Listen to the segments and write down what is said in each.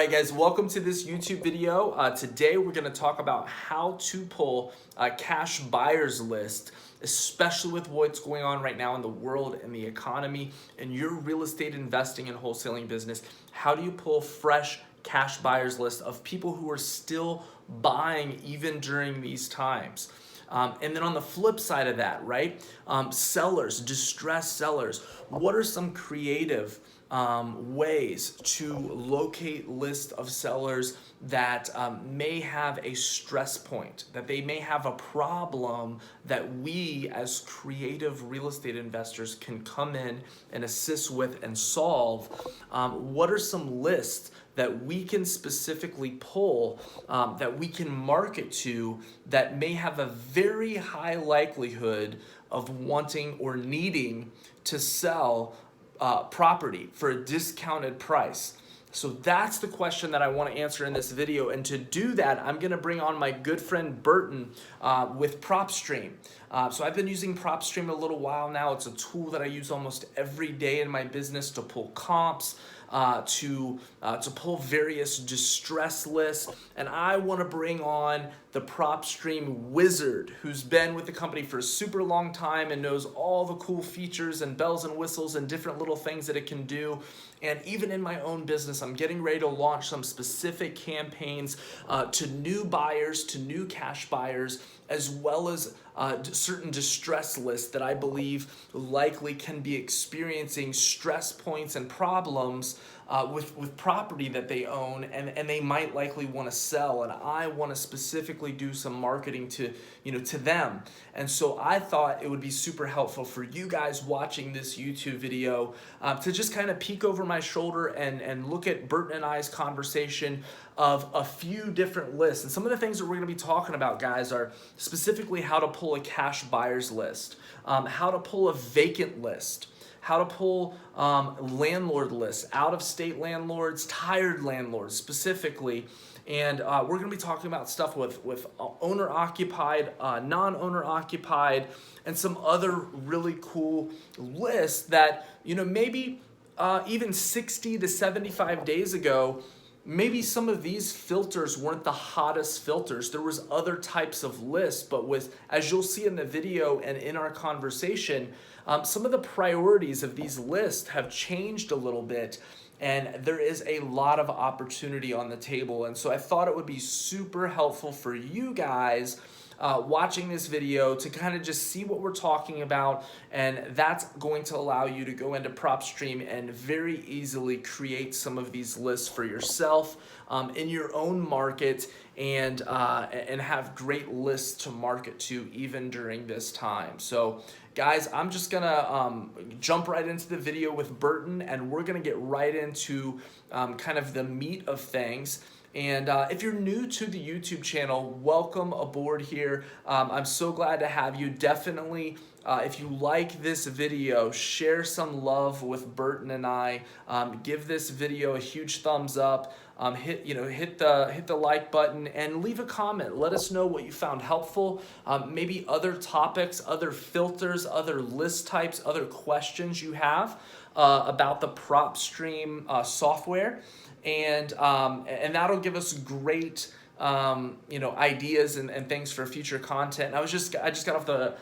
right, guys, welcome to this YouTube video. Today we're going to talk about how to pull a cash buyers list, especially with what's going on right now in the world and the economy and your real estate investing and wholesaling business. How do you pull fresh cash buyers list of people who are still buying even during these times? And then on the flip side of that, right? Sellers, distressed sellers. What are some creative ways to locate list of sellers that may have a stress point, that they may have a problem that we as creative real estate investors can come in and assist with and solve? What are some lists that we can specifically pull, that we can market to, that may have a very high likelihood of wanting or needing to sell property for a discounted price? So that's the question that I want to answer in this video. And to do that, I'm going to bring on my good friend Burton with Propstream. So I've been using Propstream a little while now. It's a tool that I use almost every day in my business to pull comps, to pull various distress lists. And I want to bring on the Propstream wizard, who's been with the company for a super long time and knows all the cool features and bells and whistles and different little things that it can do. And even in my own business, I'm getting ready to launch some specific campaigns to new buyers, to new cash buyers, as well as certain distress lists that I believe likely can be experiencing stress points and problems with property that they own, and they might likely want to sell, and I want to specifically do some marketing to them. And so I thought it would be super helpful for you guys watching this YouTube video to just kind of peek over my shoulder and look at Burton and I's conversation of a few different lists. And some of the things that we're going to be talking about, guys, are specifically how to pull a cash buyers list, how to pull a vacant list, how to pull landlord lists, out-of-state landlords, tired landlords specifically. And we're going to be talking about stuff with owner-occupied, non-owner-occupied, and some other really cool lists that, maybe even 60 to 75 days ago, maybe some of these filters weren't the hottest filters. There was other types of lists, but as you'll see in the video and in our conversation, some of the priorities of these lists have changed a little bit, and there is a lot of opportunity on the table. And so I thought it would be super helpful for you guys watching this video to kind of just see what we're talking about, and that's going to allow you to go into Propstream and very easily create some of these lists for yourself in your own market, and have great lists to market to even during this time. So guys, I'm just gonna jump right into the video with Burton, and we're gonna get right into kind of the meat of things. And if you're new to the YouTube channel, welcome aboard here. I'm so glad to have you. Definitely, if you like this video, share some love with Burton and I. Give this video a huge thumbs up. Hit the like button and leave a comment. Let us know what you found helpful. Maybe other topics, other filters, other list types, other questions you have about the Propstream software. And that'll give us great ideas and things for future content. And I just got off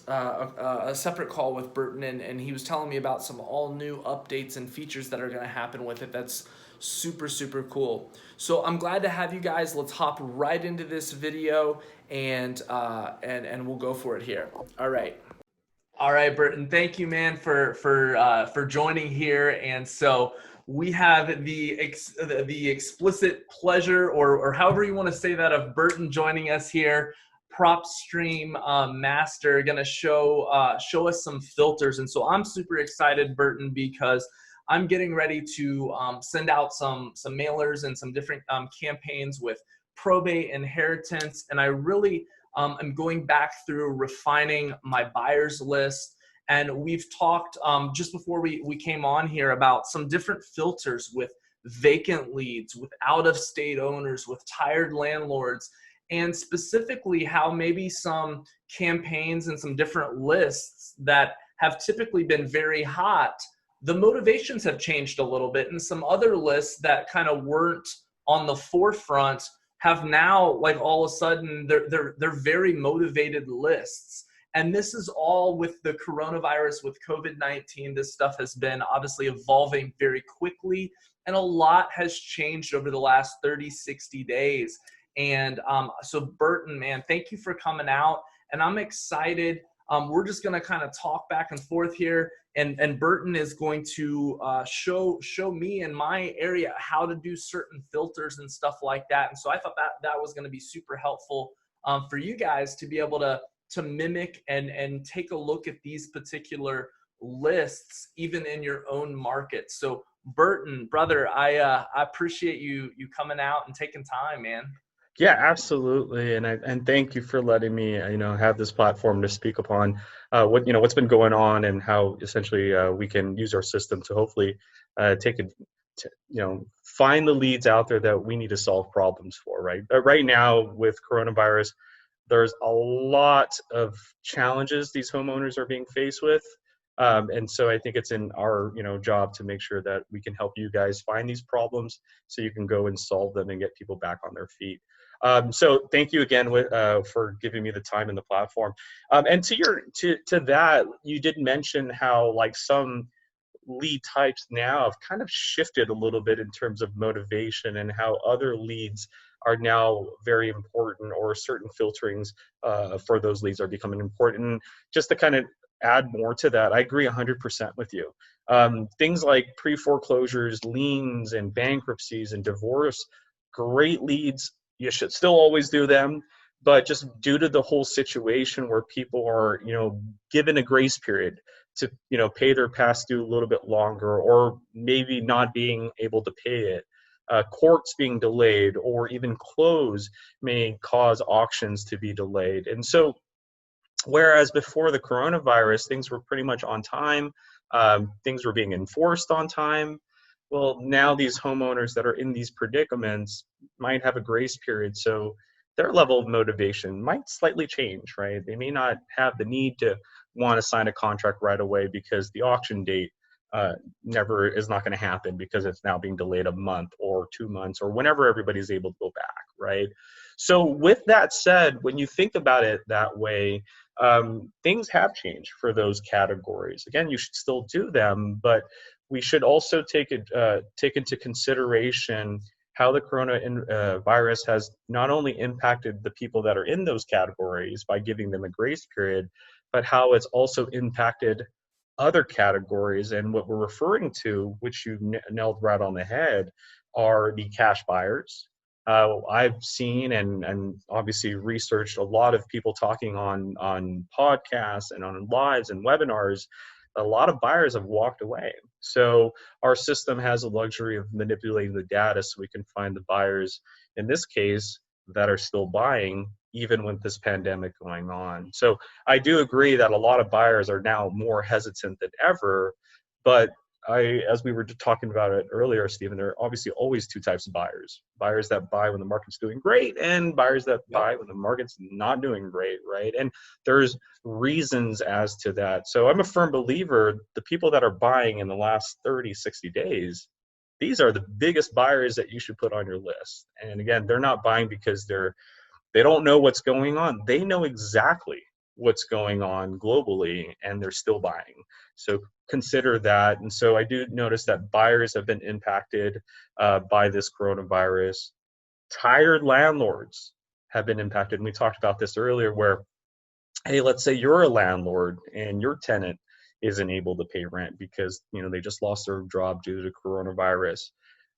a separate call with Burton, and he was telling me about some all new updates and features that are going to happen with it. That's super cool. So I'm glad to have you guys. Let's hop right into this video, and we'll go for it here. All right, Burton. Thank you, man, for joining here. And so we have the explicit pleasure, or however you want to say that, of Burton joining us here. Propstream master, going to show us some filters. And so I'm super excited, Burton, because I'm getting ready to send out some mailers and some different campaigns with probate, inheritance, and I really am going back through refining my buyers list. And we've talked just before we came on here about some different filters with vacant leads, with out-of-state owners, with tired landlords, and specifically how maybe some campaigns and some different lists that have typically been very hot the motivations have changed a little bit, and some other lists that kind of weren't on the forefront have now, like, all of a sudden they're very motivated lists. And this is all with the coronavirus, with COVID-19. This stuff has been obviously evolving very quickly, and a lot has changed over the last 30, 60 days. And so Burton, man, thank you for coming out. And I'm excited. We're just going to kind of talk back and forth here. And Burton is going to show me in my area how to do certain filters and stuff like that. And so I thought that was going to be super helpful for you guys to be able to mimic and take a look at these particular lists, even in your own market. So Burton, brother, I appreciate you coming out and taking time, man. Yeah, absolutely, and thank you for letting me have this platform to speak upon what's been going on and how essentially we can use our system to hopefully take it to, find the leads out there that we need to solve problems for. Right, but right now with coronavirus, there's a lot of challenges these homeowners are being faced with. And so I think it's in our job to make sure that we can help you guys find these problems so you can go and solve them and get people back on their feet. So thank you again for giving me the time and the platform. And to that, you did mention how like some lead types now have kind of shifted a little bit in terms of motivation, and how other leads are now very important, or certain filterings for those leads are becoming important. Just to kind of add more to that, I agree 100% with you. Things like pre-foreclosures, liens, and bankruptcies and divorce, great leads. You should still always do them, but just due to the whole situation where people are, given a grace period to, pay their past due a little bit longer, or maybe not being able to pay it, courts being delayed, or even close may cause auctions to be delayed. And so, whereas before the coronavirus, things were pretty much on time, things were being enforced on time. Well, now these homeowners that are in these predicaments might have a grace period, so their level of motivation might slightly change, right? They may not have the need to want to sign a contract right away because the auction date never is not going to happen, because it's now being delayed a month or 2 months or whenever everybody's able to go back, right? So with that said, when you think about it that way, things have changed for those categories. Again, you should still do them, but we should also take into consideration how the coronavirus has not only impacted the people that are in those categories by giving them a grace period, but how it's also impacted other categories. And what we're referring to, which you nailed right on the head, are the cash buyers. I've seen and obviously researched a lot of people talking on podcasts and on lives and webinars. A lot of buyers have walked away. So our system has the luxury of manipulating the data so we can find the buyers, in this case, that are still buying, even with this pandemic going on. So I do agree that a lot of buyers are now more hesitant than ever, but as we were talking about it earlier, Stephen, there are obviously always two types of buyers. Buyers that buy when the market's doing great, and buyers that buy when the market's not doing great, right? And there's reasons as to that. So I'm a firm believer, the people that are buying in the last 30, 60 days, these are the biggest buyers that you should put on your list. And again, they're not buying because they don't know what's going on. They know exactly what's going on globally, and they're still buying. So consider that. And so I do notice that buyers have been impacted by this coronavirus. Tired landlords have been impacted. And we talked about this earlier, where, hey, let's say you're a landlord and your tenant isn't able to pay rent because they just lost their job due to coronavirus.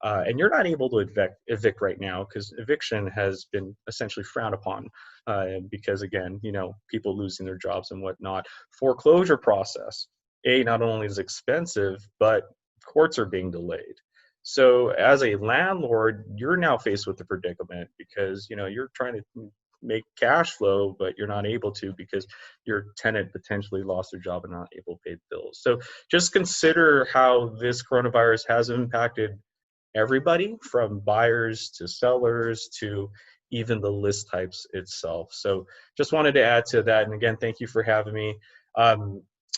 And you're not able to evict right now because eviction has been essentially frowned upon because, again, people losing their jobs and whatnot. Foreclosure process, not only is expensive, but courts are being delayed. So as a landlord, you're now faced with the predicament because, you're trying to make cash flow, but you're not able to because your tenant potentially lost their job and not able to pay the bills. So just consider how this coronavirus has impacted everybody, from buyers to sellers to even the list types itself. So just wanted to add to that. And again, thank you for having me.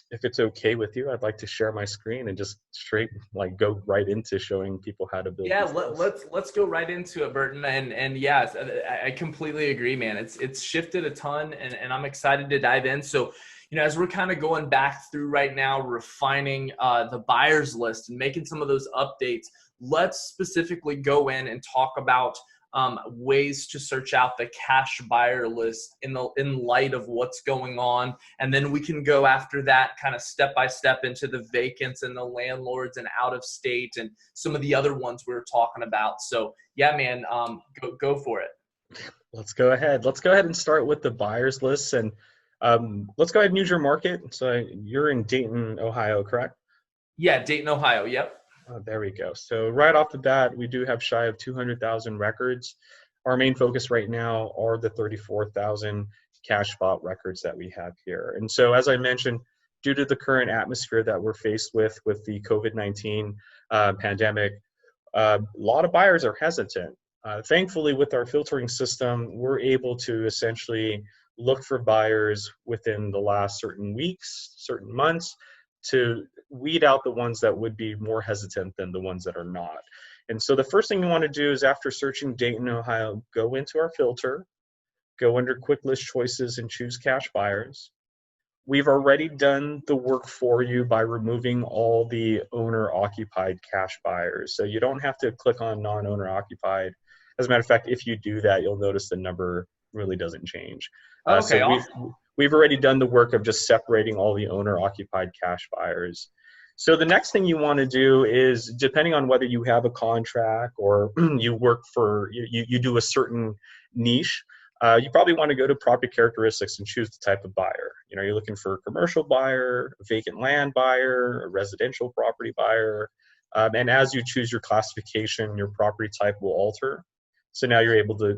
if it's okay with you, I'd like to share my screen and just straight like go right into showing people how to build Yeah, these lists. let's go right into it, Burton. And yes, I completely agree, man. It's shifted a ton, and I'm excited to dive in. So, as we're kind of going back through right now, refining the buyers list and making some of those updates, let's specifically go in and talk about ways to search out the cash buyer list in light of what's going on, and then we can go after that kind of step by step into the vacants and the landlords and out of state and some of the other ones we were talking about. So yeah, man, go for it. Let's go ahead. Let's go ahead and start with the buyers lists, and let's go ahead and use your market. So you're in Dayton, Ohio, correct? Yeah, Dayton, Ohio. Yep. There we go. So right off the bat, we do have shy of 200,000 records. Our main focus right now are the 34,000 cash spot records that we have here. And so, as I mentioned, due to the current atmosphere that we're faced with the COVID-19 pandemic, a lot of buyers are hesitant. Thankfully, with our filtering system, we're able to essentially look for buyers within the last certain weeks, certain months, to weed out the ones that would be more hesitant than the ones that are not. And so the first thing you want to do is, after searching Dayton, Ohio, go into our filter, go under quick list choices and choose cash buyers. We've already done the work for you by removing all the owner occupied cash buyers. So you don't have to click on non-owner occupied. As a matter of fact, if you do that, you'll notice the number really doesn't change. So Okay, awesome. we've already done the work of just separating all the owner occupied cash buyers. So the next thing you want to do is, depending on whether you have a contract or you work for, you do a certain niche, you probably want to go to property characteristics and choose the type of buyer. You're looking for a commercial buyer, a vacant land buyer, a residential property buyer. And as you choose your classification, your property type will alter. So now you're able to,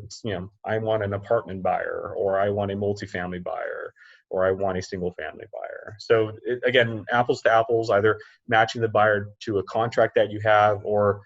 I want an apartment buyer, or I want a multifamily buyer, or I want a single family buyer. So again, apples to apples, either matching the buyer to a contract that you have, or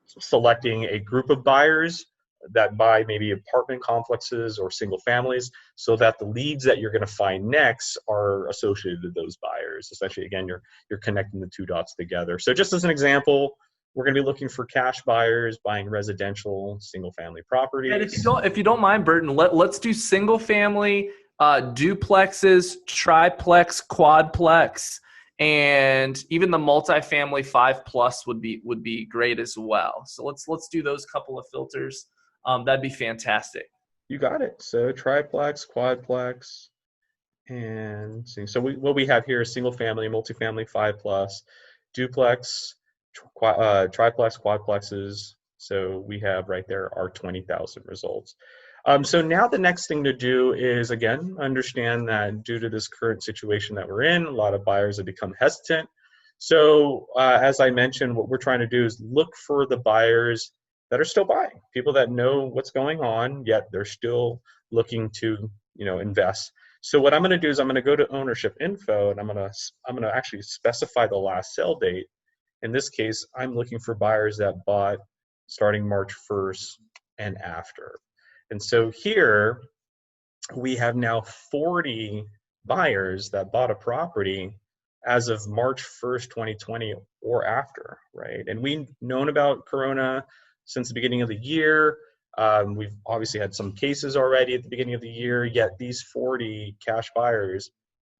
selecting a group of buyers that buy maybe apartment complexes or single families, so that the leads that you're going to find next are associated with those buyers. Essentially, again, you're connecting the two dots together. So just as an example, we're going to be looking for cash buyers buying residential single family And properties. if you don't mind, Burton, let's do single family, duplexes, triplex, quadplex, and even the multifamily 5+ would be great as well. So let's do those couple of filters. That'd be fantastic. You got it. So triplex, quadplex, and so what we have here is single family, multifamily 5+, duplex, triplex, quadplexes. So we have right there our 20,000 results. So now the next thing to do is, again, understand that due to this current situation that we're in, a lot of buyers have become hesitant. So as I mentioned, what we're trying to do is look for the buyers that are still buying, people that know what's going on, yet they're still looking to, invest. So what I'm going to do is I'm going to go to ownership info, and I'm going to actually specify the last sale date. In this case, I'm looking for buyers that bought starting March 1st and after. And so here we have now 40 buyers that bought a property as of March 1st, 2020 or after, right? And we've known about Corona since the beginning of the year. We've obviously had some cases already at the beginning of the year, yet these 40 cash buyers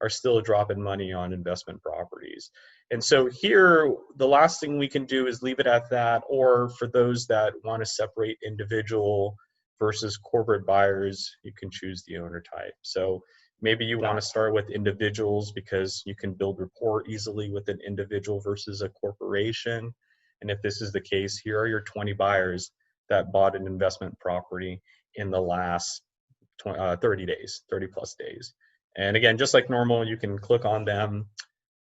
are still dropping money on investment properties. And so here, the last thing we can do is leave it at that, or for those that want to separate individual versus corporate buyers, you can choose the owner type. So maybe you want to start with individuals because you can build rapport easily with an individual versus a corporation. And if this is the case, here are your 20 buyers that bought an investment property in the last 30 days, 30 plus days. And again, just like normal, you can click on them,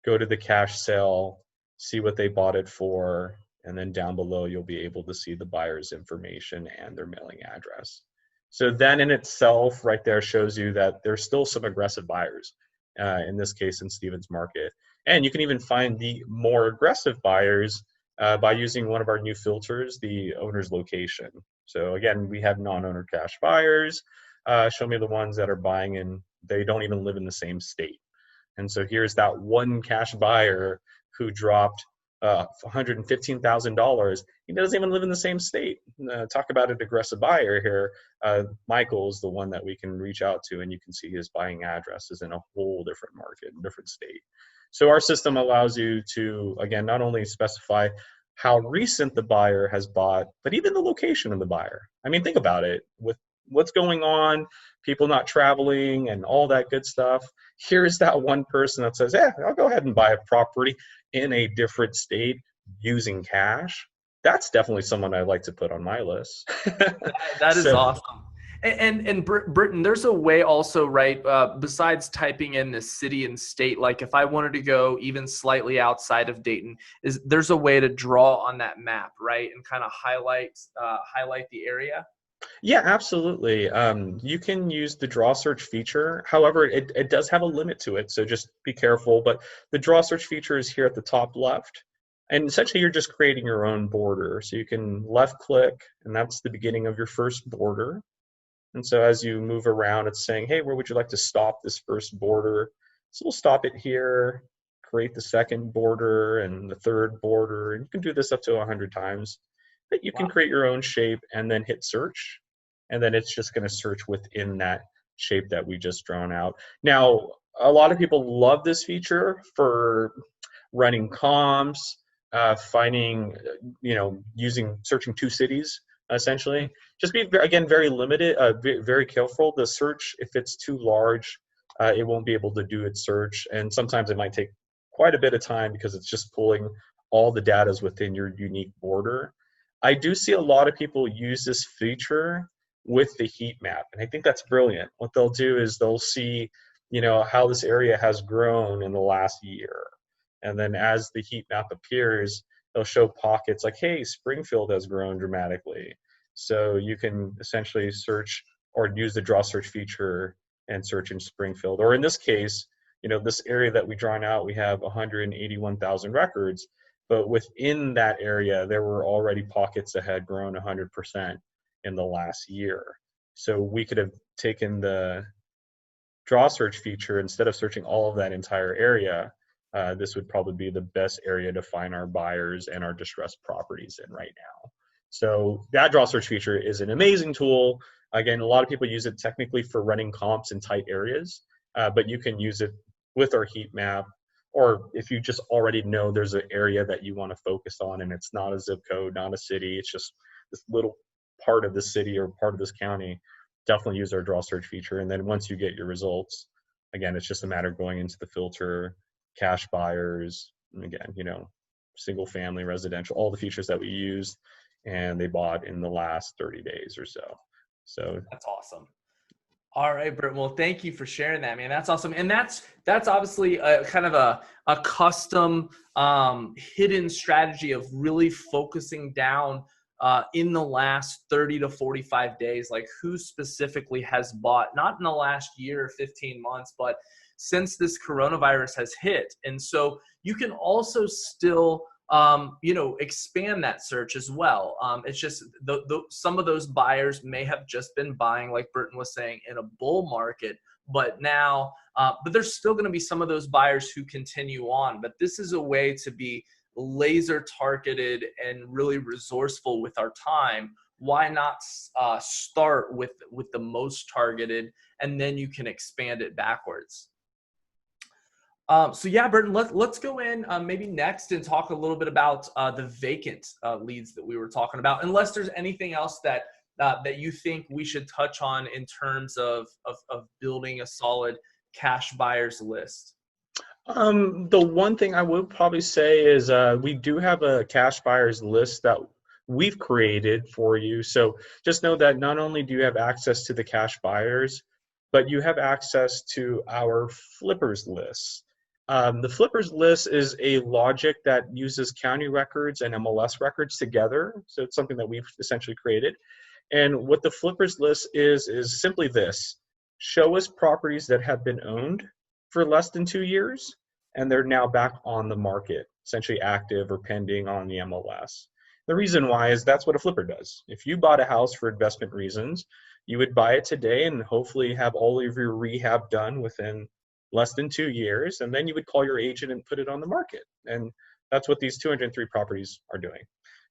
go to the cash sale, see what they bought it for, and then down below, you'll be able to see the buyer's information and their mailing address. So that in itself right there shows you that there's still some aggressive buyers, in this case in Stevens Market. And you can even find the more aggressive buyers by using one of our new filters, the owner's location. So again, we have non-owner cash buyers. Show me the ones that are buying and they don't even live in the same state. And so here's that one cash buyer who dropped $115,000. He doesn't even live in the same state. Talk about an aggressive buyer here. Michael is the one that we can reach out to, and you can see his buying address is in a whole different market, different state. So our system allows you to, again, not only specify how recent the buyer has bought, but even the location of the buyer. I mean, think about it. With what's going on, people not traveling and all that good stuff, here's that one person that says, yeah, I'll go ahead and buy a property in a different state using cash. That's definitely someone I'd like to put on my list. That is So awesome. And Britton, there's a way also, right? Besides typing in the city and state, like if I wanted to go even slightly outside of Dayton, there's a way to draw on that map, right, and kind of highlight the area. yeah, absolutely. You can use the draw search feature. However, it does have a limit to it, so just be careful. But the draw search feature is here at the top left. And essentially, you're just creating your own border. So you can left click, and that's the beginning of your first border. And so as you move around, it's saying, hey, where would you like to stop this first border? So we'll stop it here, create the second border and the third border. And you can do this up to 100 times. But you can Wow. create your own shape and then hit search. And then it's just going to search within that shape that we just drawn out. Now, a lot of people love this feature for running comps, finding, searching two cities, essentially. Just be, again, very limited, very careful. The search, if it's too large, it won't be able to do its search. And sometimes it might take quite a bit of time because it's just pulling all the data within your unique border. I do see a lot of people use this feature with the heat map, and I think that's brilliant. What they'll do is they'll see, how this area has grown in the last year. And then as the heat map appears, they'll show pockets like, hey, Springfield has grown dramatically. So you can essentially search or use the draw search feature and search in Springfield. Or in this case, this area that we drawn out, we have 181,000 records, but within that area, there were already pockets that had grown 100% in the last year. So we could have taken the draw search feature, instead of searching all of that entire area, this would probably be the best area to find our buyers and our distressed properties in right now. So that draw search feature is an amazing tool. Again, a lot of people use it technically for running comps in tight areas, but you can use it with our heat map, or if you just already know there's an area that you want to focus on and it's not a zip code, not a city, it's just this little part of the city or part of this county, definitely use our draw search feature. And then once you get your results, again, it's just a matter of going into the filter, cash buyers, and again, single family, residential, all the features that we used and they bought in the last 30 days or so. So That's awesome. All right, Britt. Well, thank you for sharing that, man. That's awesome. And that's obviously a kind of a custom hidden strategy of really focusing down in the last 30 to 45 days, like who specifically has bought, not in the last year or 15 months, but since this coronavirus has hit. And so you can also still expand that search as well. It's just some of those buyers may have just been buying, like Burton was saying, in a bull market, but now, but there's still going to be some of those buyers who continue on. But this is a way to be laser targeted and really resourceful with our time. Why not start with the most targeted, and then you can expand it backwards. So yeah, Burton, let's go in maybe next and talk a little bit about the vacant leads that we were talking about, unless there's anything else that you think we should touch on in terms of building a solid cash buyers list. The one thing I would probably say is we do have a cash buyers list that we've created for you. So just know that not only do you have access to the cash buyers, but you have access to our flippers list. The flippers list is a logic that uses county records and MLS records together. So it's something that we've essentially created. And what the flippers list is simply this: show us properties that have been owned for less than 2 years, and they're now back on the market, essentially active or pending on the MLS. The reason why is that's what a flipper does. If you bought a house for investment reasons, you would buy it today and hopefully have all of your rehab done within less than 2 years, and then you would call your agent and put it on the market. And that's what these 203 properties are doing.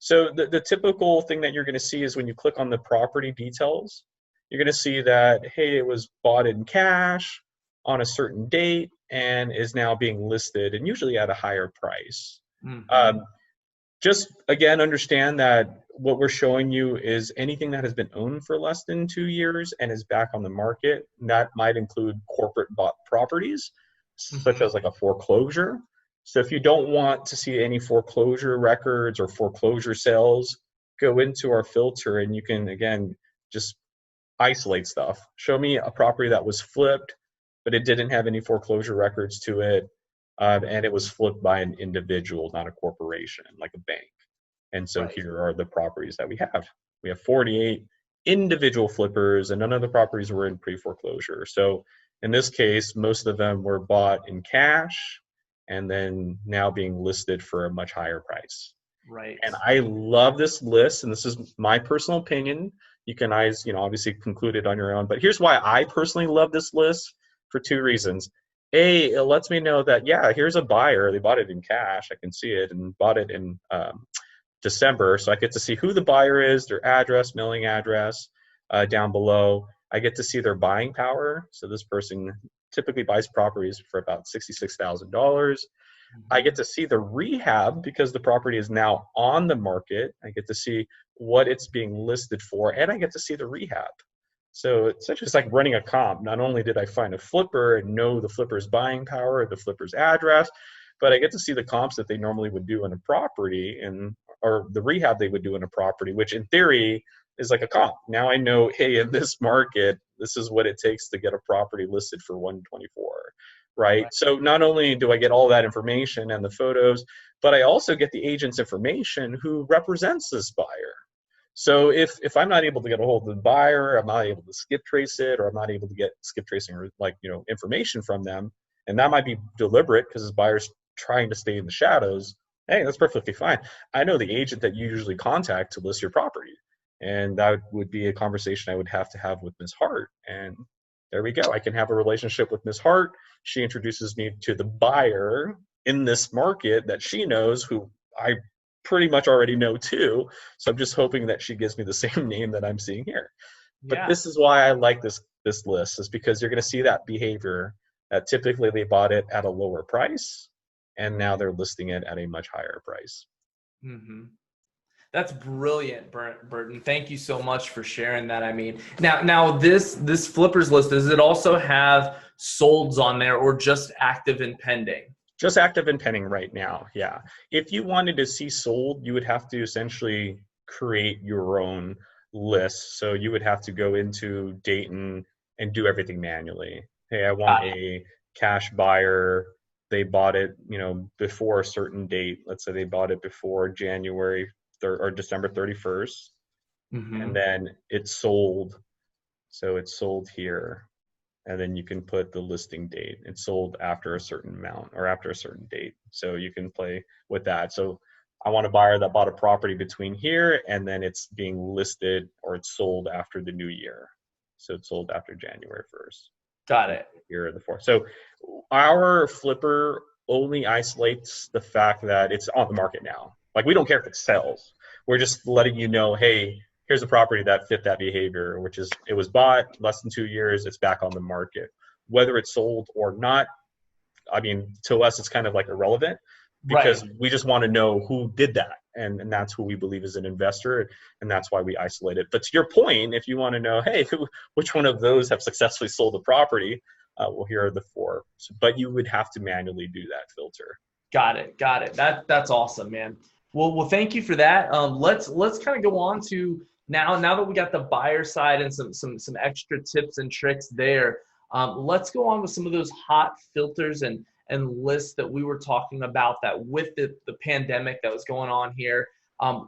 So the typical thing that you're going to see is when you click on the property details, you're going to see that, hey, it was bought in cash on a certain date and is now being listed, and usually at a higher price. Mm-hmm. Just again, understand that what we're showing you is anything that has been owned for less than 2 years and is back on the market. That might include corporate bought properties, such Mm-hmm. as like a foreclosure. So if you don't want to see any foreclosure records or foreclosure sales, go into our filter and you can, again, just isolate stuff. Show me a property that was flipped, but it didn't have any foreclosure records to it, and it was flipped by an individual, not a corporation, like a bank. And so Right. here are the properties that we have. We have 48 individual flippers, and none of the properties were in pre-foreclosure. So in this case, most of them were bought in cash and then now being listed for a much higher price. Right. And I love this list, and this is my personal opinion. You can always, obviously conclude it on your own. But here's why I personally love this list, for two reasons. A, it lets me know that, yeah, here's a buyer. They bought it in cash. I can see it, and bought it in December. So I get to see who the buyer is, their address, mailing address down below. I get to see their buying power. So this person typically buys properties for about $66,000. I Mm-hmm. get to see the rehab because the property is now on the market. I get to see what it's being listed for, and I get to see the rehab. So it's just like running a comp. Not only did I find a flipper and know the flipper's buying power, the flipper's address, but I get to see the comps that they normally would do on a property, and or the rehab they would do in a property, which in theory is like a comp. Now I know, hey, in this market, this is what it takes to get a property listed for 124, right? Right. So not only do I get all that information and the photos, but I also get the agent's information who represents this buyer. So if I'm not able to get a hold of the buyer, I'm not able to skip trace it, or I'm not able to get skip tracing or information from them, and that might be deliberate because this buyer's trying to stay in the shadows. Hey, that's perfectly fine. I know the agent that you usually contact to list your property, and that would be a conversation I would have to have with Ms. Hart. And there we go. I can have a relationship with Ms. Hart. She introduces me to the buyer in this market that she knows, who I pretty much already know too. So I'm just hoping that she gives me the same name that I'm seeing here. But Yeah. this is why I like this list, is because you're going to see that behavior, that typically they bought it at a lower price and now they're listing it at a much higher price. Mm-hmm. That's brilliant, Burton. Thank you so much for sharing that. I mean, now this flippers list, does it also have solds on there or just active and pending? Just active and pending right now, yeah. If you wanted to see sold, you would have to essentially create your own list. So you would have to go into Dayton and do everything manually. Hey, I want Got a cash buyer. They bought it, before a certain date. Let's say they bought it before January or December 31st, it. and Mm-hmm. then it's sold. So it's sold here, and then you can put the listing date. It's sold after a certain amount or after a certain date. So you can play with that. So I want a buyer that bought a property between here and then it's being listed or it's sold after the new year. So it's sold after January 1st. Got it. Here are the four. So our flipper only isolates the fact that it's on the market now. Like, we don't care if it sells. We're just letting you know, hey, here's a property that fit that behavior, which is it was bought less than 2 years, it's back on the market. Whether it's sold or not, I mean, to us, it's kind of like irrelevant, Right. because we just want to know who did that. And that's who we believe is an investor. And that's why we isolate it. But to your point, if you want to know, hey, which one of those have successfully sold the property? Well, here are the four. But you would have to manually do that filter. Got it. Got it. That's awesome, man. Well, thank you for that. Let's kind of go on to now that we got the buyer side and some extra tips and tricks there. Let's go on with some of those hot filters and lists that we were talking about, that with the pandemic that was going on here,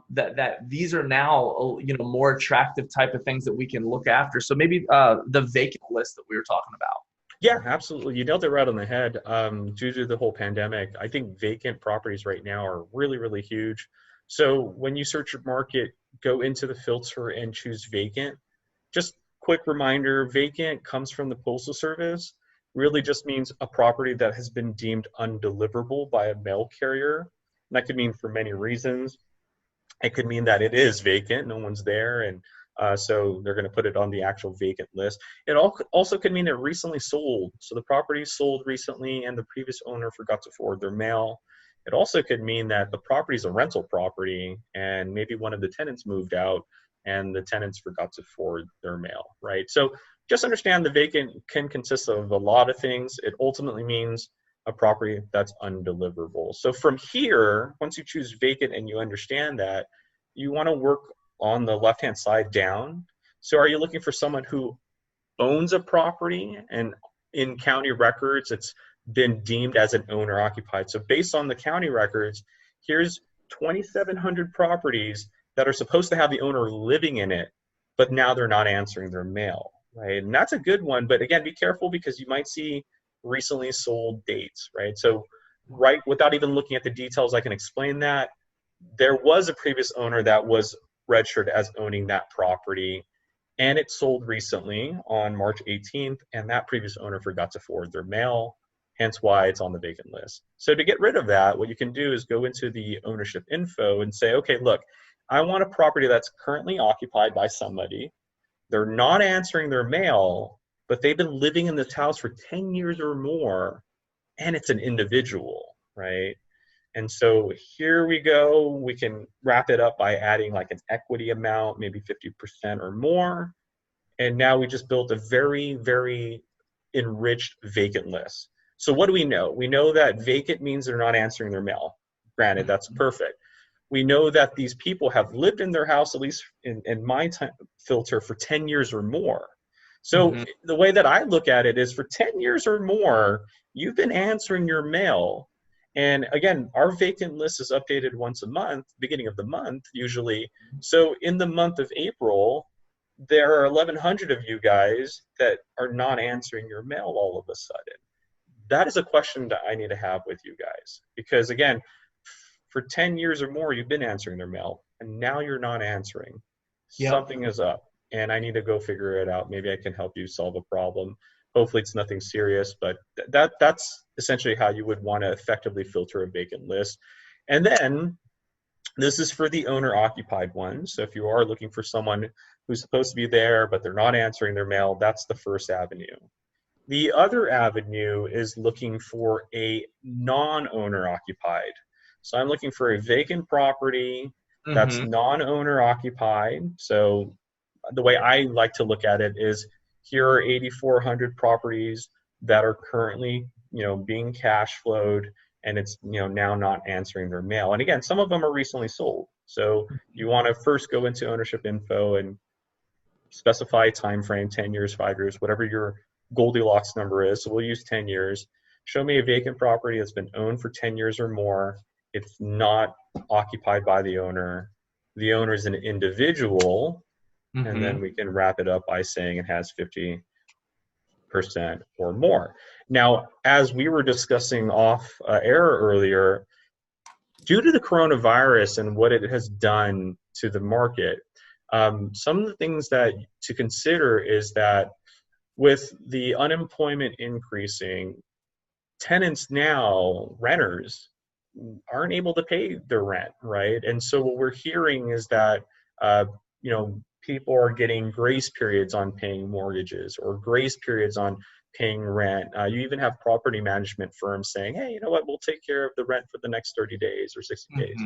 that these are now more attractive type of things that we can look after. So maybe the vacant list that we were talking about. Yeah, absolutely. You nailed it right on the head. Due to the whole pandemic, I think vacant properties right now are really, really huge. So when you search your market, go into the filter and choose vacant. Just quick reminder, vacant comes from the Postal Service. really just means a property that has been deemed undeliverable by a mail carrier. And that could mean for many reasons. It could mean that it is vacant, no one's there, and so they're going to put it on the actual vacant list. It also could mean it recently sold. So the property sold recently and the previous owner forgot to forward their mail. It also could mean that the property is a rental property and maybe one of the tenants moved out and the tenants forgot to forward their mail, right? So just understand the vacant can consist of a lot of things. It ultimately means a property that's undeliverable. So from here, once you choose vacant and you understand that, you want to work on the left-hand side down. So are you looking for someone who owns a property and in county records it's been deemed as an owner occupied? So based on the county records, here's 2,700 properties that are supposed to have the owner living in it, but now they're not answering their mail, right? And that's a good one, but again, be careful because you might see recently sold dates, right? So right, without even looking at the details, I can explain that. There was a previous owner that was registered as owning that property, and it sold recently on March 18th, and that previous owner forgot to forward their mail, hence why it's on the vacant list. So to get rid of that, what you can do is go into the ownership info and say, okay, look, I want a property that's currently occupied by somebody. They're not answering their mail, but they've been living in this house for 10 years or more, and it's an individual, right? And so here we go. We can wrap it up by adding like an equity amount, maybe 50% or more. And now we just built a very, very enriched vacant list. So what do we know? We know that vacant means they're not answering their mail. Granted, that's perfect. We know that these people have lived in their house, at least in my filter, for 10 years or more. So the way that I look at it is for 10 years or more, you've been answering your mail. And again, our vacant list is updated once a month, beginning of the month usually. So in the month of April, there are 1,100 of you guys that are not answering your mail all of a sudden. That is a question that I need to have with you guys. Because again, for 10 years or more, you've been answering their mail, and now you're not answering. Yep. Something is up, and I need to go figure it out. Maybe I can help you solve a problem. Hopefully it's nothing serious, but that's essentially how you would want to effectively filter a vacant list. And then this is for the owner-occupied ones. So if you are looking for someone who's supposed to be there, but they're not answering their mail, that's the first avenue. The other avenue is looking for a non-owner occupied. So I'm looking for a vacant property that's non-owner occupied. So the way I like to look at it is here are 8,400 properties that are currently, being cash flowed, and it's, now not answering their mail. And again, some of them are recently sold. So you want to first go into ownership info and specify a time frame, 10 years, 5 years, whatever your Goldilocks number is. So we'll use 10 years. Show me a vacant property that's been owned for 10 years or more. It's not occupied by the owner. The owner is an individual, and then we can wrap it up by saying it has 50% or more. Now, as we were discussing off air earlier, due to the coronavirus and what it has done to the market, some of the things that to consider is that with the unemployment increasing, tenants now, renters, aren't able to pay their rent, right? And so what we're hearing is that, people are getting grace periods on paying mortgages or grace periods on paying rent. You even have property management firms saying, hey, you know what, we'll take care of the rent for the next 30 days or 60 days.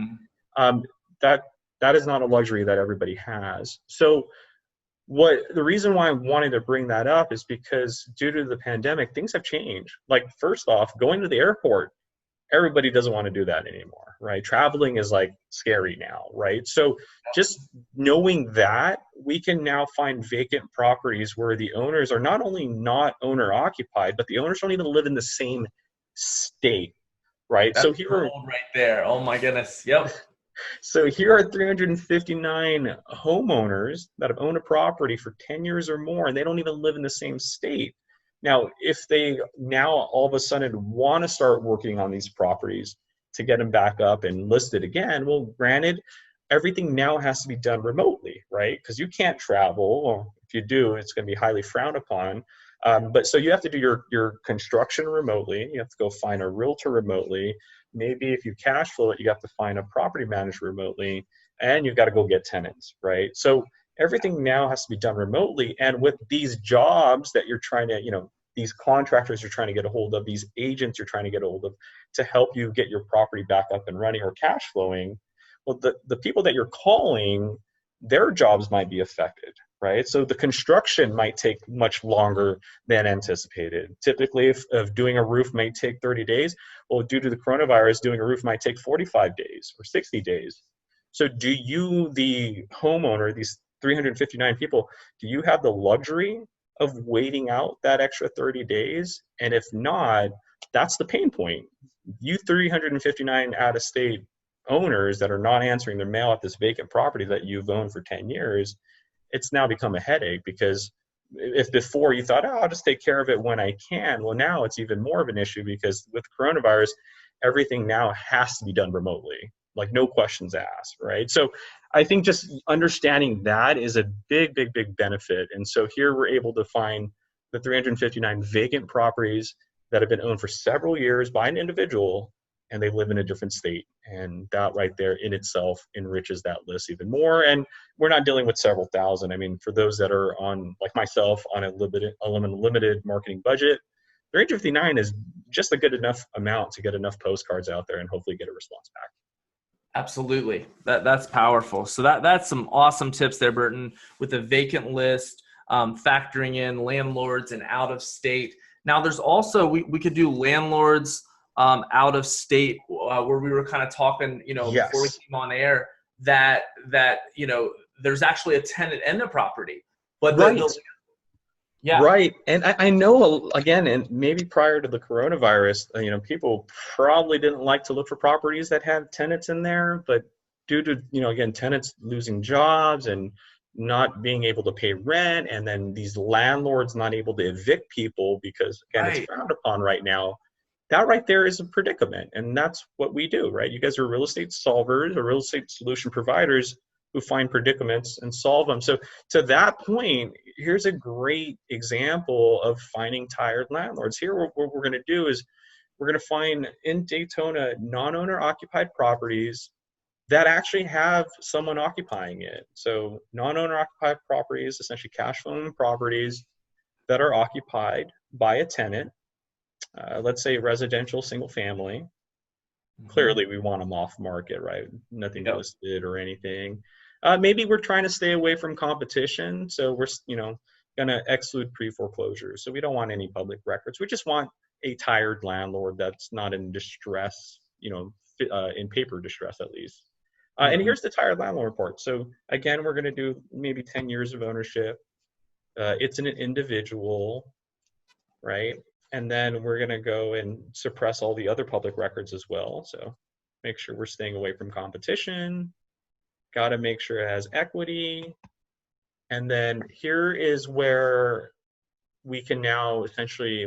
That is not a luxury that everybody has. So the reason why I wanted to bring that up is because due to the pandemic, things have changed. Like, first off, going to the airport, everybody doesn't want to do that anymore, right? Traveling is like scary now, right? So just knowing that, we can now find vacant properties where the owners are not only not owner occupied, but the owners don't even live in the same state, right? That's so here are right there. Oh my goodness. Yep. So here are 359 homeowners that have owned a property for 10 years or more, and they don't even live in the same state. Now, if they now all of a sudden want to start working on these properties to get them back up and listed again, well, granted, everything now has to be done remotely, right? Because you can't travel, or if you do, it's going to be highly frowned upon. But so you have to do your construction remotely. You have to go find a realtor remotely. Maybe if you cash flow it, you have to find a property manager remotely, and you've got to go get tenants, right? So everything now has to be done remotely. And with these jobs that you're trying to, these contractors you're trying to get a hold of, these agents you're trying to get a hold of to help you get your property back up and running or cash flowing, well, the people that you're calling, their jobs might be affected, right? So the construction might take much longer than anticipated. Typically, if doing a roof may take 30 days, well, due to the coronavirus, doing a roof might take 45 days or 60 days. So do you, the homeowner, these 359 people, do you have the luxury of waiting out that extra 30 days? And if not, that's the pain point. You 359 out of state owners that are not answering their mail at this vacant property that you've owned for 10 years, it's now become a headache, because if before you thought, oh, I'll just take care of it when I can, well, now it's even more of an issue, because with coronavirus, everything now has to be done remotely, like no questions asked, right? So I think just understanding that is a big, big, big benefit. And so here we're able to find the 359 vacant properties that have been owned for several years by an individual, and they live in a different state. And that right there in itself enriches that list even more. And we're not dealing with several thousand. I mean, for those that are on, like myself, on a limited marketing budget, 359 is just a good enough amount to get enough postcards out there and hopefully get a response back. Absolutely. That's powerful. So that's some awesome tips there, Burton, with the vacant list, factoring in landlords and out of state. Now there's also, we could do landlords out of state, where we were kind of talking, before we Yes. came on air, that there's actually a tenant in the property, but Right. yeah, Right. And I know, again, and maybe prior to the coronavirus, people probably didn't like to look for properties that had tenants in there, but due to, again, tenants losing jobs and not being able to pay rent, and then these landlords not able to evict people because, again, it's right. frowned upon right now, that right there is a predicament. And that's what we do, right? You guys are real estate solvers or real estate solution providers who find predicaments and solve them. So to that point, here's a great example of finding tired landlords. Here, what we're going to do is we're going to find in Daytona non-owner occupied properties that actually have someone occupying it. So non-owner occupied properties, essentially cash flowing properties that are occupied by a tenant. Let's say residential single family. Mm-hmm. Clearly we want them off market, right? Nothing Yep. listed or anything. Maybe we're trying to stay away from competition, so we're going to exclude pre-foreclosures. So we don't want any public records. We just want a tired landlord that's not in distress, in paper distress at least. And Mm-hmm. here's the tired landlord report. So again, we're going to do maybe 10 years of ownership. It's an individual, right? And then we're going to go and suppress all the other public records as well. So make sure we're staying away from competition. Got to make sure it has equity. And then here is where we can now essentially,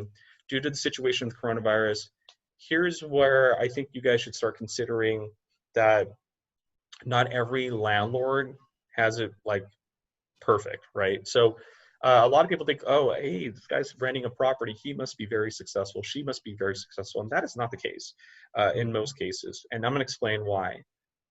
due to the situation with coronavirus, here's where I think you guys should start considering that not every landlord has it like perfect, right? So a lot of people think, oh, hey, this guy's renting a property. He must be very successful. She must be very successful. And that is not the case in most cases. And I'm going to explain why.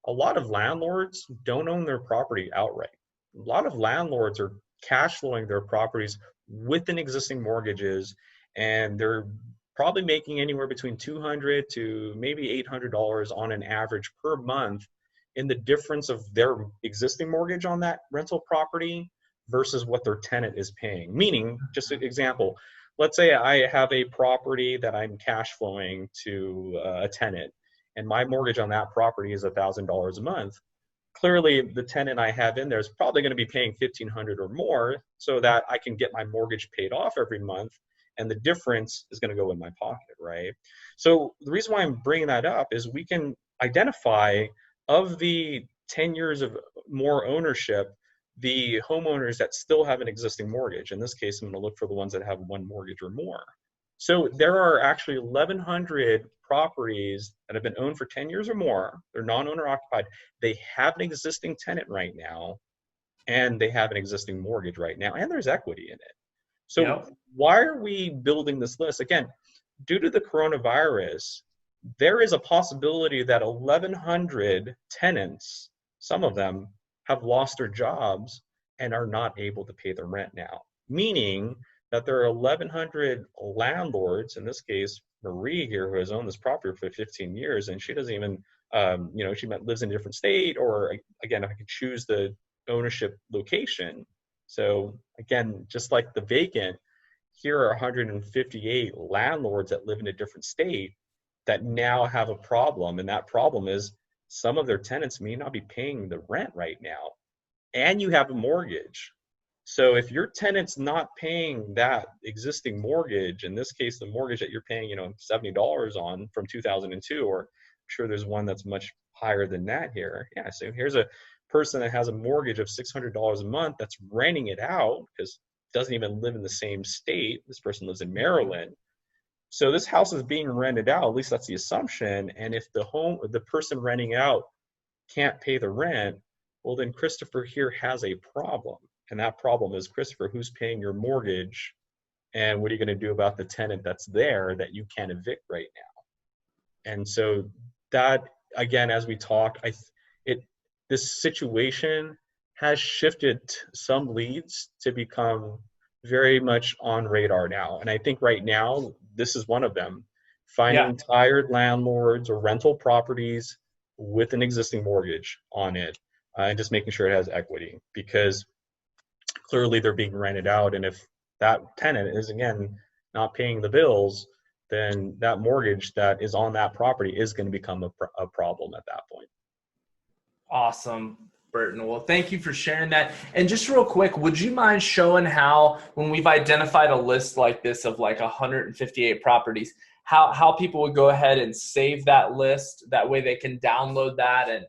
A lot of landlords don't own their property outright. A lot of landlords are cash flowing their properties with an existing mortgages, and they're probably making anywhere between $200 to maybe $800 on an average per month in the difference of their existing mortgage on that rental property versus what their tenant is paying. Meaning, just an example, let's say I have a property that I'm cash flowing to a tenant, and my mortgage on that property is $1,000 a month. Clearly, the tenant I have in there is probably going to be paying $1,500 or more, so that I can get my mortgage paid off every month, and the difference is going to go in my pocket, right? So the reason why I'm bringing that up is we can identify, of the 10 years of more ownership, the homeowners that still have an existing mortgage. In this case, I'm going to look for the ones that have one mortgage or more. So there are actually 1,100 properties that have been owned for 10 years or more. They're non-owner occupied. They have an existing tenant right now, and they have an existing mortgage right now, and there's equity in it. So Yep. why are we building this list? Again, due to the coronavirus, there is a possibility that 1,100 tenants, some of them, have lost their jobs and are not able to pay the rent now. Meaning that there are 1,100 landlords, in this case, Marie here, who has owned this property for 15 years, and she doesn't even, she lives in a different state, or again, I could choose the ownership location. So again, just like the vacant, here are 158 landlords that live in a different state that now have a problem. And that problem is some of their tenants may not be paying the rent right now, and you have a mortgage. So if your tenant's not paying that existing mortgage, in this case, the mortgage that you're paying, $70 on from 2002, or I'm sure there's one that's much higher than that here. Yeah, so here's a person that has a mortgage of $600 a month that's renting it out because doesn't even live in the same state. This person lives in Maryland. So this house is being rented out, at least that's the assumption. And if the person renting out can't pay the rent, well, then Christopher here has a problem. And that problem is, Christopher, who's paying your mortgage? And what are you going to do about the tenant that's there that you can't evict right now? And so that, again, as we talk, this situation has shifted some leads to become very much on radar now. And I think right now, this is one of them. Yeah. Finding tired landlords or rental properties with an existing mortgage on it, and just making sure it has equity, because clearly they're being rented out. And if that tenant is, again, not paying the bills, then that mortgage that is on that property is going to become a problem at that point. Awesome, Burton. Well, thank you for sharing that. And just real quick, would you mind showing how, when we've identified a list like this of like 158 properties, how people would go ahead and save that list? That way they can download that and,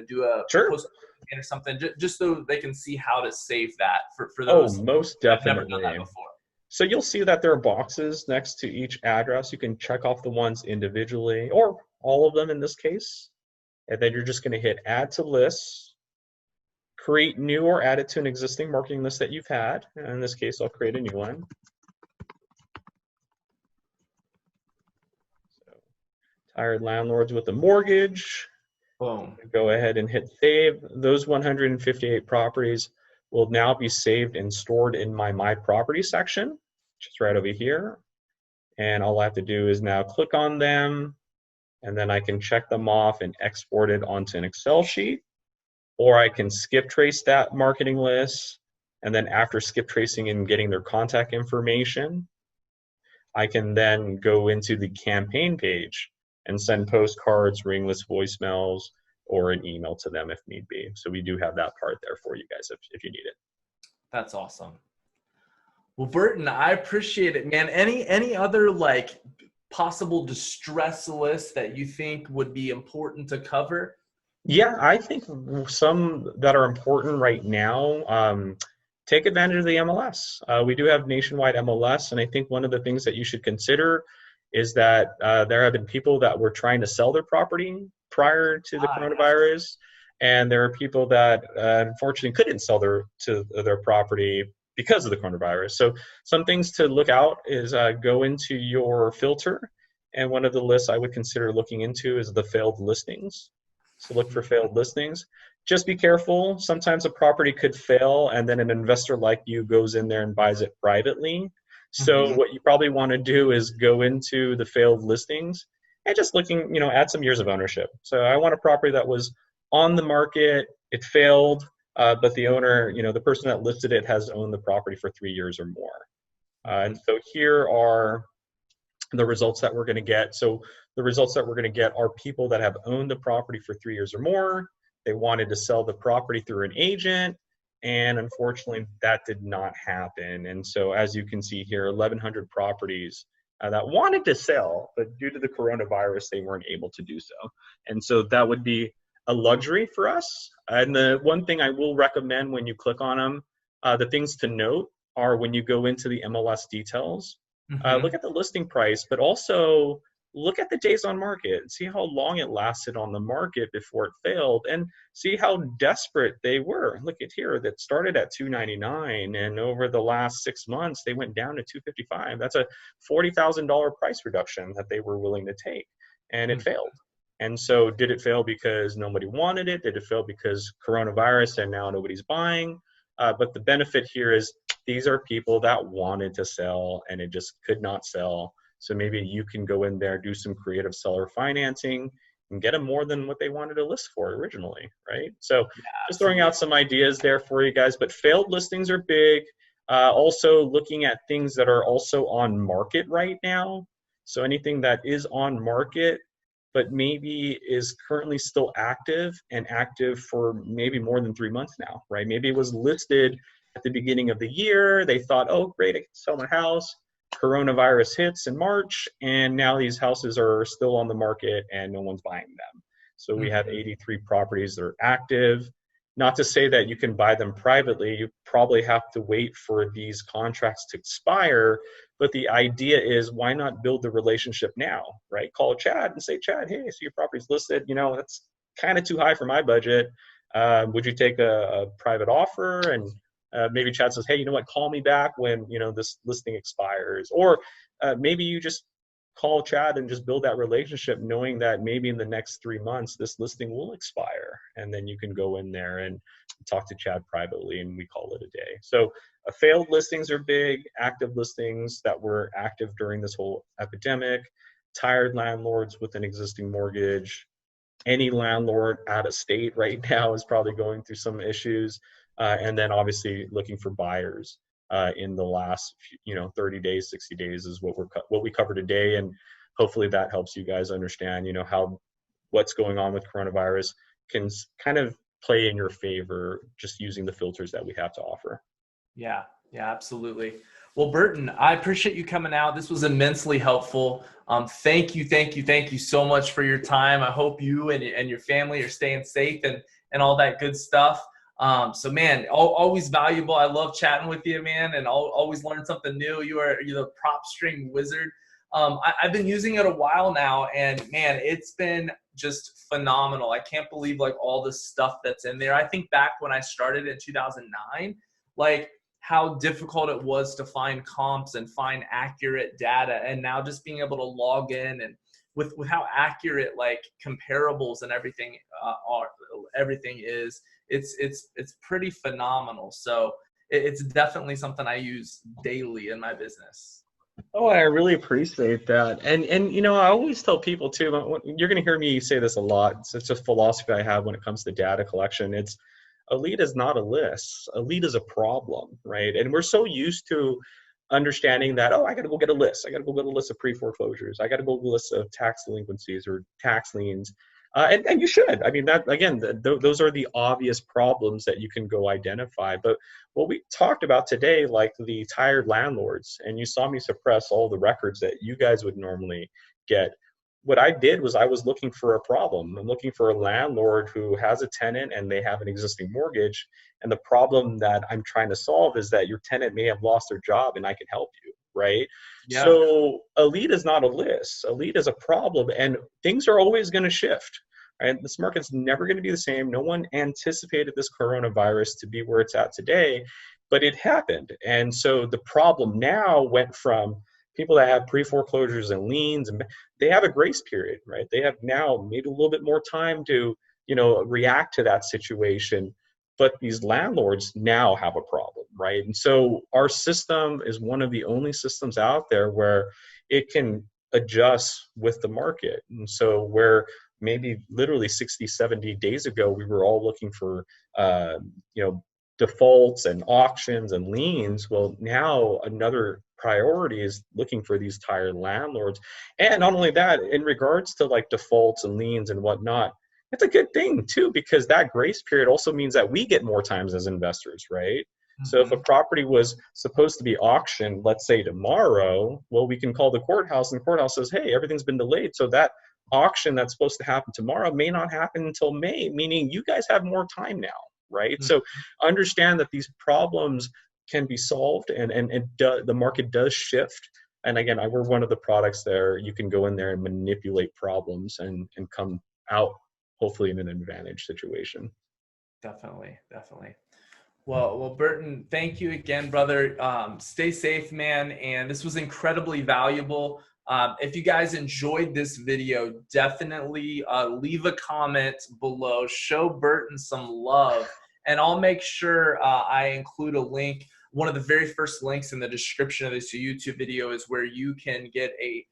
do a Sure. post or something, just so they can see how to save that for Oh, those most that have never done that definitely. before. So you'll see that there are boxes next to each address. You can check off the ones individually, or all of them in this case. And then you're just going to hit add to lists, create new, or add it to an existing marketing list that you've had. And in this case, I'll create a new one. So, tired landlords with a mortgage. Boom. Go ahead and hit save. Those 158 properties will now be saved and stored in my property section, which is right over here. And all I have to do is now click on them, and then I can check them off and export it onto an Excel sheet. Or I can skip trace that marketing list, and then after skip tracing and getting their contact information, I can then go into the campaign page and send postcards, ring list voicemails, or an email to them if need be. So we do have that part there for you guys if you need it. That's awesome. Well, Burton, I appreciate it, man. Any other like possible distress lists that you think would be important to cover? Yeah, I think some that are important right now, take advantage of the MLS. We do have nationwide MLS, and I think one of the things that you should consider is that there have been people that were trying to sell their property prior to the coronavirus, and there are people that unfortunately couldn't sell their property because of the coronavirus. So some things to look out is go into your filter, and one of the lists I would consider looking into is the failed listings. So look for failed listings. Just be careful. Sometimes a property could fail, and then an investor like you goes in there and buys it privately. So what you probably want to do is go into the failed listings and just looking, add some years of ownership. So I want a property that was on the market, it failed, but the owner, the person that listed it has owned the property for 3 years or more. And so here are the results that we're going to get. So the results that we're going to get are people that have owned the property for 3 years or more. They wanted to sell the property through an agent, and unfortunately that did not happen. And so as you can see here, 1,100 properties that wanted to sell, but due to the coronavirus, they weren't able to do so. And so that would be a luxury for us. And the one thing I will recommend when you click on them, the things to note are when you go into the MLS details, look at the listing price, but also look at the days on market, see how long it lasted on the market before it failed, and see how desperate they were. Look at here, that started at 299, and over the last 6 months, they went down to 255. That's a $40,000 price reduction that they were willing to take, and it Mhm. failed. And so, did it fail because nobody wanted it? Did it fail because coronavirus and now nobody's buying? But the benefit here is these are people that wanted to sell and it just could not sell. So maybe you can go in there, do some creative seller financing and get them more than what they wanted to list for originally, right? So Yeah, just throwing out absolutely. some ideas there for you guys, but failed listings are big. Also looking at things that are also on market right now. So anything that is on market, but maybe is currently still active and active for maybe more than 3 months now, right? Maybe it was listed at the beginning of the year. They thought, oh, great, I can sell my house. Coronavirus hits in March, and now these houses are still on the market and no one's buying them. So we have Mhm. 83 properties that are active. Not to say that you can buy them privately, you probably have to wait for these contracts to expire. But the idea is, why not build the relationship now, right? Call Chad and say, Chad, hey, I see your property's listed. That's kind of too high for my budget. Would you take a private offer? And maybe Chad says, hey, you know what? Call me back when this listing expires. Or maybe you just call Chad and just build that relationship, knowing that maybe in the next 3 months this listing will expire, and then you can go in there and talk to Chad privately, and we call it a day. So failed listings are big. Active listings that were active during this whole epidemic. Tired landlords with an existing mortgage. Any landlord out of state right now is probably going through some issues, and then obviously looking for buyers in the last 30 days, 60 days is what we cover today, and hopefully that helps you guys understand how what's going on with coronavirus can kind of play in your favor just using the filters that we have to offer. Yeah, yeah, absolutely. Well, Burton, I appreciate you coming out. This was immensely helpful. Thank you, thank you, thank you so much for your time. I hope you and your family are staying safe and all that good stuff. So, man, always valuable. I love chatting with you, man, and I'll always learn something new. You're the Propstream wizard. I've been using it a while now, and man, it's been just phenomenal. I can't believe like all the stuff that's in there. I think back when I started in 2009, like how difficult it was to find comps and find accurate data, and now just being able to log in and with how accurate like comparables and everything are, everything is, it's pretty phenomenal. So it's definitely something I use daily in my business. Oh, I really appreciate that. And I always tell people too, you're going to hear me say this a lot. It's a philosophy I have when it comes to data collection. It's a lead is not a list. A lead is a problem, right? And we're so used to understanding that, oh, I got to go get a list. I got to go get a list of pre-foreclosures. I got to go get a list of tax delinquencies or tax liens. And you should. I mean, that again, those are the obvious problems that you can go identify. But what we talked about today, like the tired landlords, and you saw me suppress all the records that you guys would normally get. What I did was I was looking for a problem. I'm looking for a landlord who has a tenant and they have an existing mortgage. And the problem that I'm trying to solve is that your tenant may have lost their job and I can help you, right? Yeah. So a lead is not a list. A lead is a problem, and things are always going to shift. Right? This market's never going to be the same. No one anticipated this coronavirus to be where it's at today, but it happened. And so the problem now went from people that have pre-foreclosures and liens, and they have a grace period, right? They have now maybe a little bit more time to, react to that situation. But these landlords now have a problem, right? And so our system is one of the only systems out there where it can adjust with the market. And so where maybe literally 60, 70 days ago, we were all looking for, you know, defaults and auctions and liens. Well, now another priority is looking for these tired landlords. And not only that, in regards to like defaults and liens and whatnot, it's a good thing too, because that grace period also means that we get more times as investors, right? So if a Hmm. property was supposed to be auctioned, let's say tomorrow, well, we can call the courthouse and the courthouse says, hey, everything's been delayed. So that auction that's supposed to happen tomorrow may not happen until May, meaning you guys have more time now, right? So understand that these problems can be solved, and the market does shift. And again, we're one of the products there. You can go in there and manipulate problems and come out hopefully in an advantage situation. Definitely, definitely. Well, Burton, thank you again, brother. Stay safe, man. And this was incredibly valuable. If you guys enjoyed this video, definitely leave a comment below. Show Burton some love. And I'll make sure I include a link. One of the very first links in the description of this YouTube video is where you can get a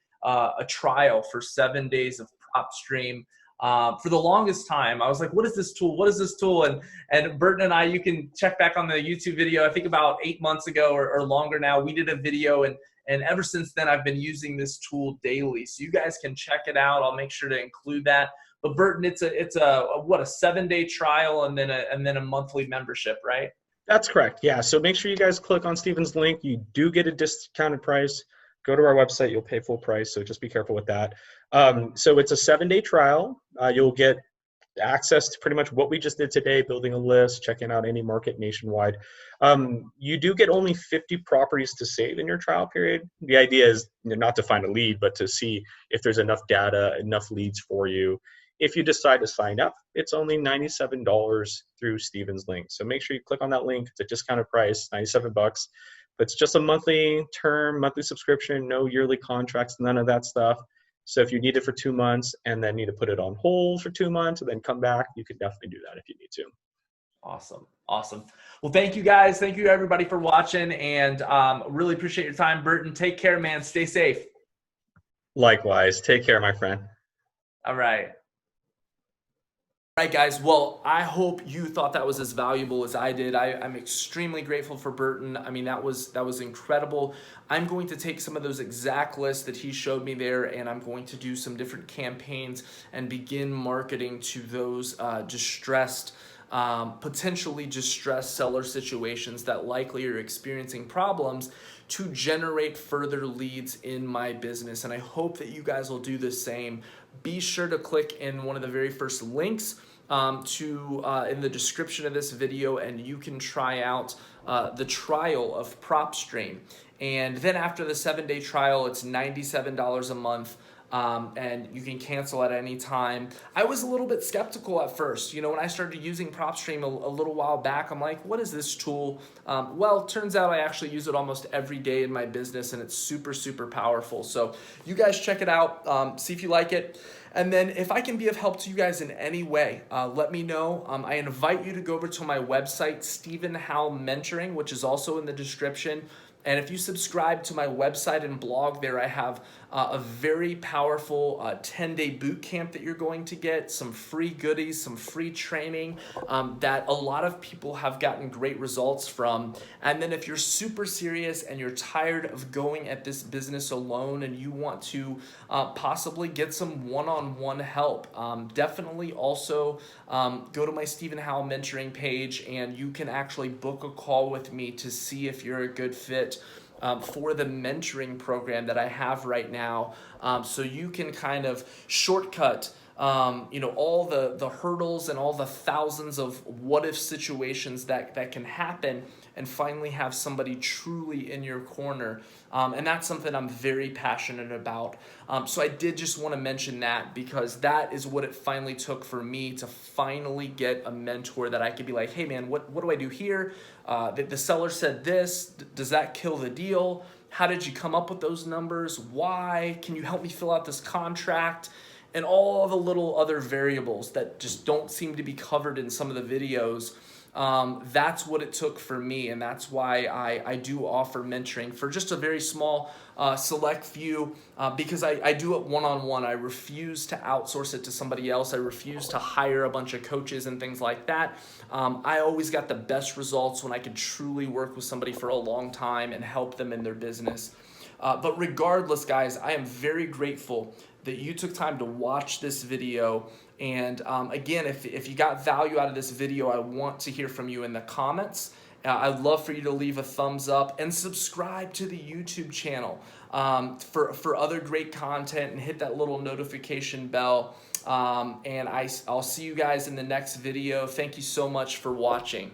trial for 7 days of Propstream. For the longest time, I was like, what is this tool? What is this tool? And Burton and I, you can check back on the YouTube video, I think about 8 months ago or longer now, we did a video, and ever since then, I've been using this tool daily. So you guys can check it out. I'll make sure to include that. But Burton, it's a 7-day trial and then a monthly membership, right? That's correct. Yeah. So make sure you guys click on Steven's link. You do get a discounted price. Go to our website. You'll pay full price. So just be careful with that. So it's a 7-day trial. You'll get access to pretty much what we just did today, building a list, checking out any market nationwide. You do get only 50 properties to save in your trial period. The idea is not to find a lead, but to see if there's enough data, enough leads for you. If you decide to sign up, it's only $97 through Steven's link. So make sure you click on that link. It's a discounted price, $97. But it's just a monthly term, monthly subscription, no yearly contracts, none of that stuff. So if you need it for 2 months and then need to put it on hold for 2 months and then come back, you could definitely do that if you need to. Awesome. Awesome. Well, thank you guys. Thank you everybody for watching, and really appreciate your time. Burton, take care, man. Stay safe. Likewise. Take care, my friend. All right. All right, guys. Well, I hope you thought that was as valuable as I did. I'm extremely grateful for Burton. I mean, that was incredible. I'm going to take some of those exact lists that he showed me there, and I'm going to do some different campaigns and begin marketing to those potentially distressed seller situations that likely are experiencing problems, to generate further leads in my business. And I hope that you guys will do the same. Be sure to click in one of the very first links in the description of this video, and you can try out the trial of Propstream. And then after the 7-day trial, it's $97 a month. And you can cancel at any time. I was a little bit skeptical at first. When I started using Propstream a little while back, I'm like, what is this tool? Well, it turns out I actually use it almost every day in my business, and it's super, super powerful. So you guys check it out, see if you like it. And then if I can be of help to you guys in any way, let me know. I invite you to go over to my website, Stephen Howell Mentoring, which is also in the description. And if you subscribe to my website and blog there, I have a very powerful 10-day boot camp that you're going to get, some free goodies, some free training that a lot of people have gotten great results from. And then if you're super serious and you're tired of going at this business alone and you want to possibly get some one-on-one help, definitely also go to my Stephen Howell Mentoring page, and you can actually book a call with me to see if you're a good fit for the mentoring program that I have right now, so you can kind of shortcut all the hurdles and all the thousands of what if situations that can happen, and finally have somebody truly in your corner. And that's something I'm very passionate about. So I did just want to mention that, because that is what it finally took for me to finally get a mentor that I could be like, hey man, what do I do here? The seller said this. Does that kill the deal? How did you come up with those numbers? Why? Can you help me fill out this contract? And all the little other variables that just don't seem to be covered in some of the videos. That's what it took for me, and that's why I do offer mentoring for just a very small select few, because I do it one-on-one. I refuse to outsource it to somebody else. I refuse to hire a bunch of coaches and things like that. I always got the best results when I could truly work with somebody for a long time and help them in their business. But regardless, guys, I am very grateful that you took time to watch this video. And again, if you got value out of this video, I want to hear from you in the comments. I'd love for you to leave a thumbs up and subscribe to the YouTube channel for other great content, and hit that little notification bell. And I'll see you guys in the next video. Thank you so much for watching.